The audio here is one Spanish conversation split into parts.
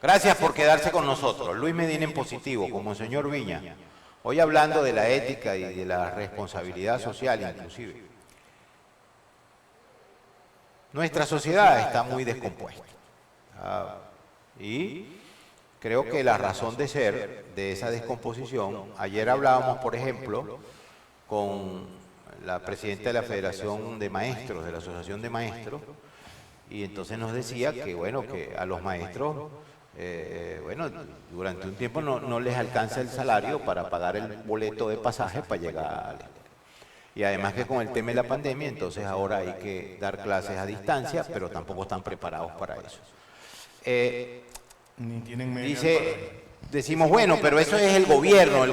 Gracias por quedarse con nosotros. Luis Medina en positivo, como el señor Viña. Hoy hablando de la ética y de la responsabilidad social inclusive. Nuestra sociedad está muy descompuesta. Y creo que la razón de ser de esa descomposición, ayer hablábamos, por ejemplo, con la presidenta de la Federación de Maestros, de la Asociación de Maestros, y entonces nos decía que, bueno, que a los maestros, bueno, durante un tiempo no les alcanza el salario para pagar el boleto de pasaje para llegar a la escuela. Y además que con el tema de la pandemia, entonces ahora hay que dar clases a distancia, pero tampoco están preparados para eso. Ni tienen Decimos, bueno, pero eso es el gobierno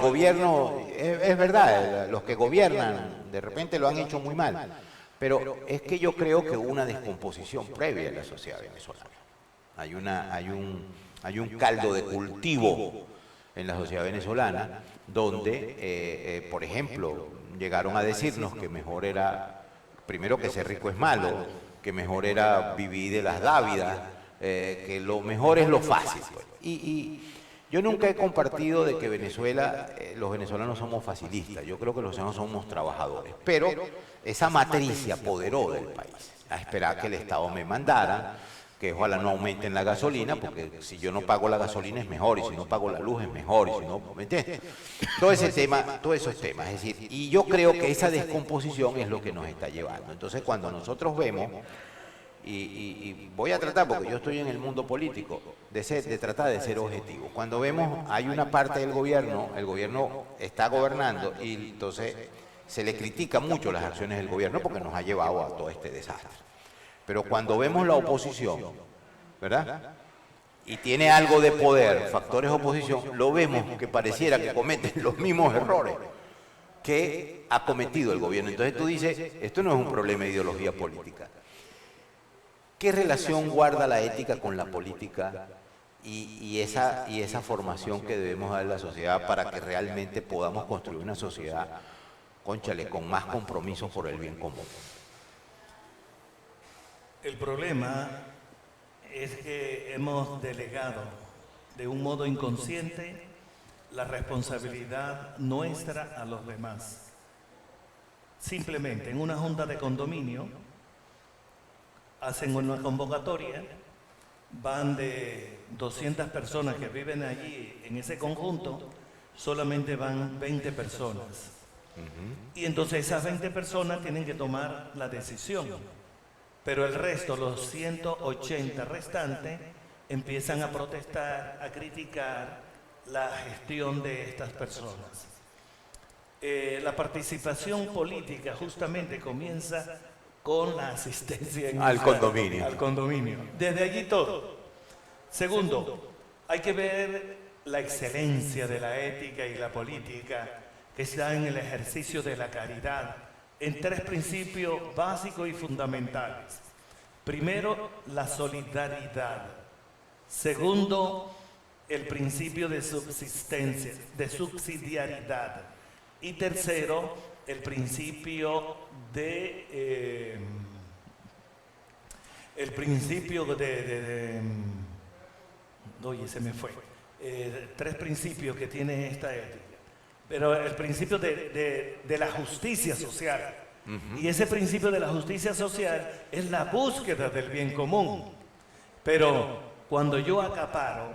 es verdad, los que gobiernan de repente lo han hecho muy mal, pero es que yo creo que hubo una descomposición previa en la sociedad venezolana. Hay un caldo de cultivo en la sociedad venezolana donde, por ejemplo, llegaron a decirnos que mejor era, primero que ser rico es malo, que mejor era vivir de las dávidas, que lo mejor es lo fácil. Pues. Y yo nunca he compartido de que Venezuela, los venezolanos somos facilistas, yo creo que los venezolanos somos trabajadores, pero esa matriz se apoderó del país, a esperar que el Estado me mandara, que ojalá no aumenten la gasolina, porque si yo no pago la gasolina es mejor, y si no pago la luz es mejor, y si no, ¿me entiendes? Todo ese tema, todos esos temas, es decir, y yo creo que esa descomposición es lo que nos está llevando. Entonces cuando nosotros vemos, y voy a tratar, porque yo estoy en el mundo político, de tratar de ser objetivo. Cuando vemos, hay una parte del gobierno, el gobierno está gobernando, y entonces se le critica mucho las acciones del gobierno porque nos ha llevado a todo este desastre. Pero cuando vemos la oposición, ¿verdad? Y tiene algo de poder, factores de oposición, lo vemos que pareciera que cometen los mismos errores que ha cometido el gobierno. Entonces tú dices, esto no es un problema de ideología política. ¿Qué relación guarda la ética con la política y esa formación que debemos dar a la sociedad para que realmente podamos construir una sociedad, cónchale, con más compromiso por el bien común? El problema es que hemos delegado de un modo inconsciente la responsabilidad nuestra a los demás. Simplemente en una junta de condominio hacen una convocatoria, van de 200 personas que viven allí en ese conjunto, solamente van 20 personas. Y entonces esas 20 personas tienen que tomar la decisión. Pero el resto, los 180 restantes, empiezan a protestar, a criticar la gestión de estas personas. La participación política justamente comienza con la asistencia al condominio. Al condominio. Desde allí todo. Segundo, hay que ver la excelencia de la ética y la política que está en el ejercicio de la caridad, en tres principios básicos y fundamentales. Primero, la solidaridad. Segundo, el principio de subsistencia, de subsidiariedad. Y tercero, el principio de... oye, se me fue. Tres principios que tiene esta ética. Pero el principio de la justicia social. Y ese principio de la justicia social es la búsqueda del bien común. Pero cuando yo acaparo,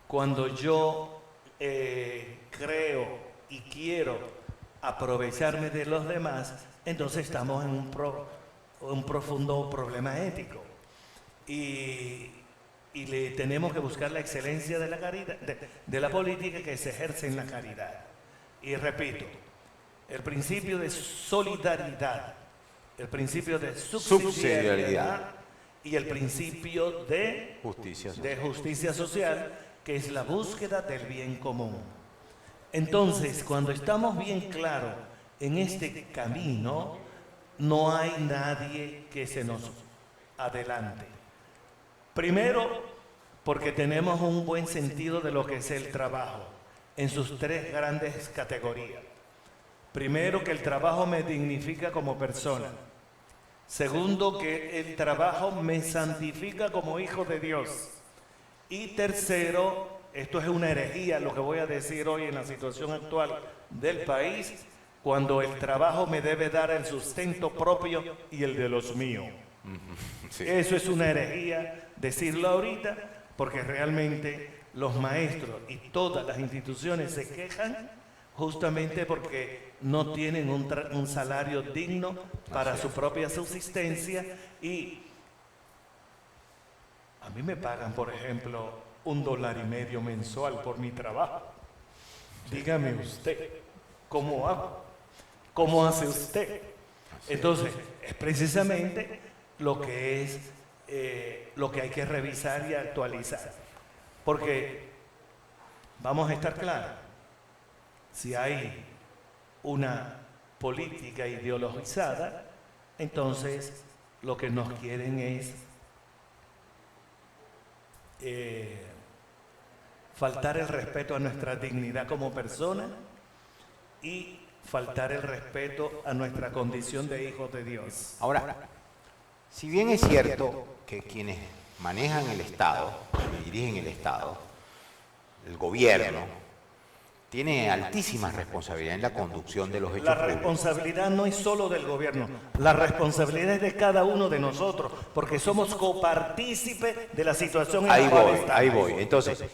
cuando yo creo y quiero aprovecharme de los demás, entonces estamos en un profundo problema ético. Y le tenemos que buscar la excelencia de la caridad, de la política que se ejerce en la caridad. Y repito, el principio de solidaridad, el principio de subsidiariedad y el principio de justicia social, que es la búsqueda del bien común. Entonces, cuando estamos bien claros en este camino, no hay nadie que se nos adelante. Primero, porque tenemos un buen sentido de lo que es el trabajo, en sus tres grandes categorías. Primero, que el trabajo me dignifica como persona. Segundo, que el trabajo me santifica como hijo de Dios. Y tercero, esto es una herejía, lo que voy a decir hoy en la situación actual del país, cuando el trabajo me debe dar el sustento propio y el de los míos. Sí. Eso es una herejía decirlo ahorita, porque realmente los maestros y todas las instituciones se quejan justamente porque no tienen un salario digno para su propia subsistencia. Y a mí me pagan, por ejemplo, $1.50 mensual por mi trabajo. Dígame usted, ¿cómo hago? ¿Cómo hace usted? Entonces, es precisamente lo que hay que revisar y actualizar. Porque vamos a estar claros, si hay una política ideologizada, entonces lo que nos quieren es faltar el respeto a nuestra dignidad como persona y faltar el respeto a nuestra condición de hijos de Dios. Ahora, si bien es cierto que quienes manejan el Estado, quienes dirigen el Estado, el gobierno, tiene altísimas responsabilidades en la conducción de los hechos La públicos. responsabilidad no es solo del gobierno, la responsabilidad es de cada uno de nosotros, porque somos copartícipes de la situación en la cual estamos. Ahí voy. Entonces,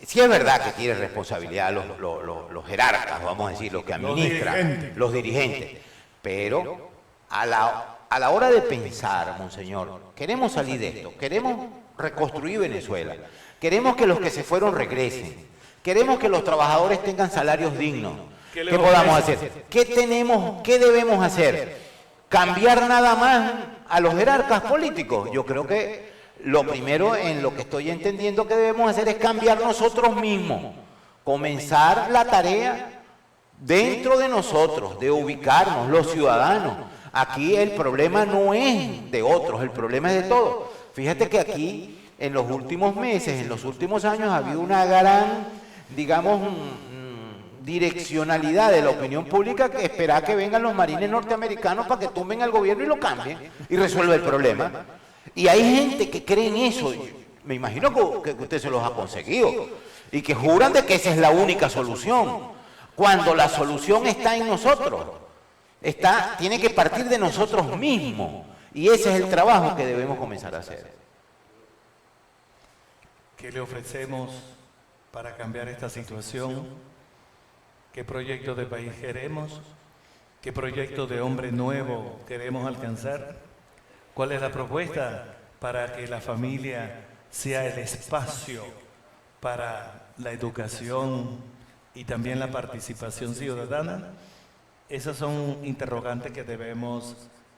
sí es verdad que tiene responsabilidad los jerarcas, vamos a decir, los que administran, los dirigentes, pero a la hora de pensar, monseñor, queremos salir de esto, queremos reconstruir Venezuela, queremos que los que se fueron regresen, queremos que los trabajadores tengan salarios dignos. ¿Qué podamos hacer? ¿Qué debemos hacer? ¿Cambiar nada más a los jerarcas políticos? Yo creo que lo primero en lo que estoy entendiendo que debemos hacer es cambiar nosotros mismos, comenzar la tarea dentro de nosotros, de ubicarnos, los ciudadanos. Aquí el problema no es de otros, el problema es de todos. Fíjate que aquí en los últimos meses, en los últimos años ha habido una gran, digamos, direccionalidad de la opinión pública que espera que vengan los marines norteamericanos para que tumben al gobierno y lo cambien y resuelva el problema. Y hay gente que cree en eso, me imagino que usted se los ha conseguido, y que juran de que esa es la única solución, cuando la solución está en nosotros, tiene que partir de nosotros mismos, y ese es el trabajo que debemos comenzar a hacer. ¿Qué le ofrecemos para cambiar esta situación? ¿Qué proyecto de país queremos? ¿Qué proyecto de hombre nuevo queremos alcanzar? ¿Cuál es la propuesta para que la familia sea el espacio para la educación y también la participación ciudadana? Esas son interrogantes que debemos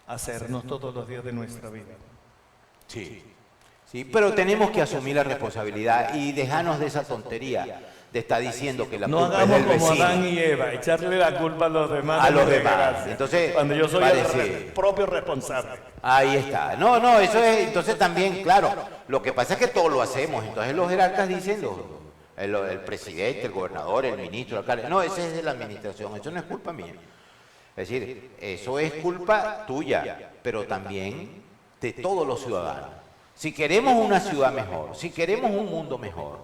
hacernos todos los días de nuestra vida. Sí, pero tenemos que asumir la responsabilidad y dejarnos de esa tontería de estar diciendo que la culpa es del vecino. No hagamos como Adán y Eva, echarle la culpa a los demás. A los demás. Entonces, cuando yo soy el propio responsable. Ahí está. No, eso es, entonces también, claro, lo que pasa es que todos lo hacemos. Entonces los jerarcas dicen, el presidente, el gobernador, el ministro, el alcalde, no, ese es de la administración, eso no es culpa mía. Es decir, eso es culpa tuya, pero también de todos los ciudadanos. Si queremos una ciudad mejor, si queremos un mundo mejor,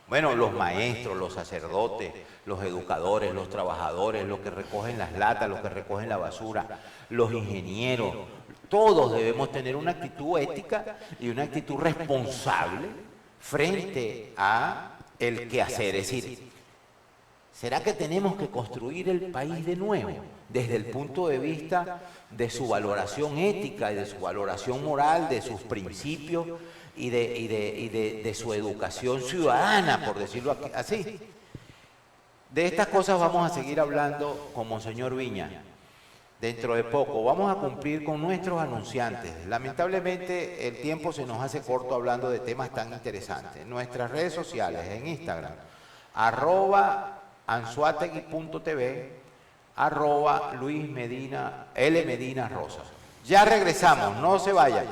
bueno, los maestros, los sacerdotes, los educadores, los trabajadores, los que recogen las latas, los que recogen la basura, los ingenieros, todos debemos tener una actitud ética y una actitud responsable frente a el quehacer. Es decir, ¿será que tenemos que construir el país de nuevo desde el punto de vista de su valoración ética y de su valoración moral, de sus principios y de su educación ciudadana, por decirlo así? De estas cosas vamos a seguir hablando con Monseñor Viña dentro de poco. Vamos a cumplir con nuestros anunciantes. Lamentablemente el tiempo se nos hace corto hablando de temas tan interesantes. Nuestras redes sociales en Instagram, @anzuategui.tv, @Luis Medina, L Medina Rosa. Ya regresamos, no se vayan.